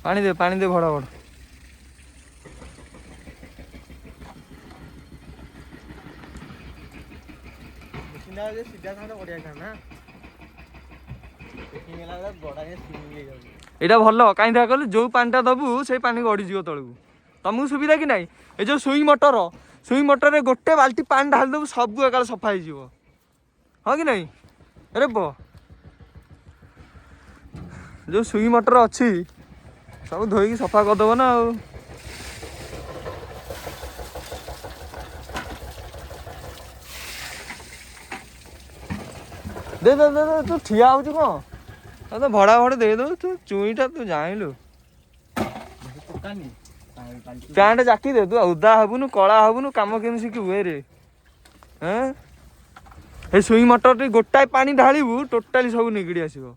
पानी दे भड़ा भड़ एटा भल कहीं कहले जो पानीटा दबु से पानी गड़ीज तलू तुमको सुविधा कि ना ये जो सुई मटर गोटे बाल्टी पानी ढाल देबू सब एका सफा हो हाँ कि नहीं अरे बो जो सुई मटर अच्छी सब धोईकी सफा करदेव ना आ दे दे दे तू ठिया हो कौन तो भड़ा भड़ दे दो तू चुईटा तू जाइलु पैंट जाकी दे तू उदा हबुनु कला हबुनु काम केम शिखु रे हे सुई मटर गोटाए पानी ढालू टोटाली सब निगड़ी आसो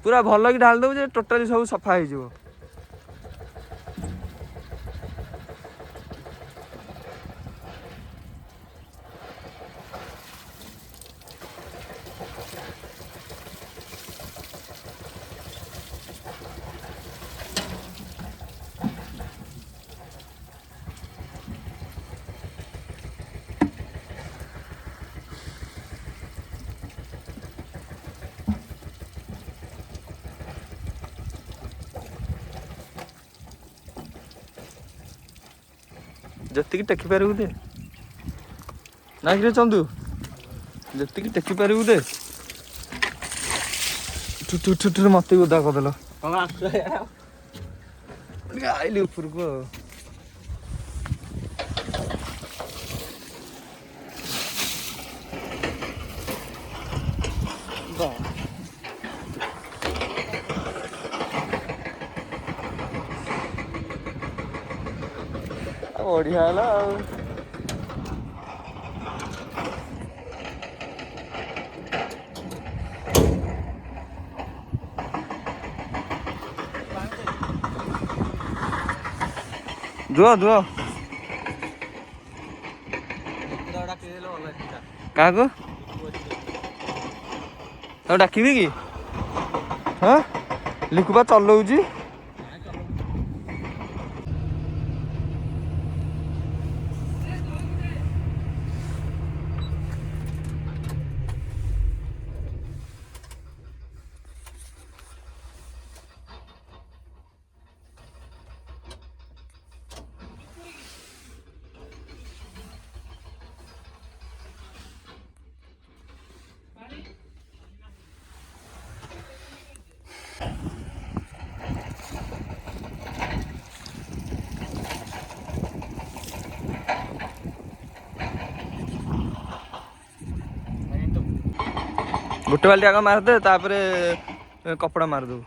पूरा भल कि ढाल दे टोटाली सब सफा हो जतिक टेकी पारू दे ना कि चंदू जतिक टेकी पारू दे टुटु मत उदा करदेल आइली ऊपर को बढ़िया है दुआ दुआ क्या डाकिबी कि हाँ लिखुपा चलाऊँ गोटे बाल्टी आग मारदे तापर कपड़ा मारदे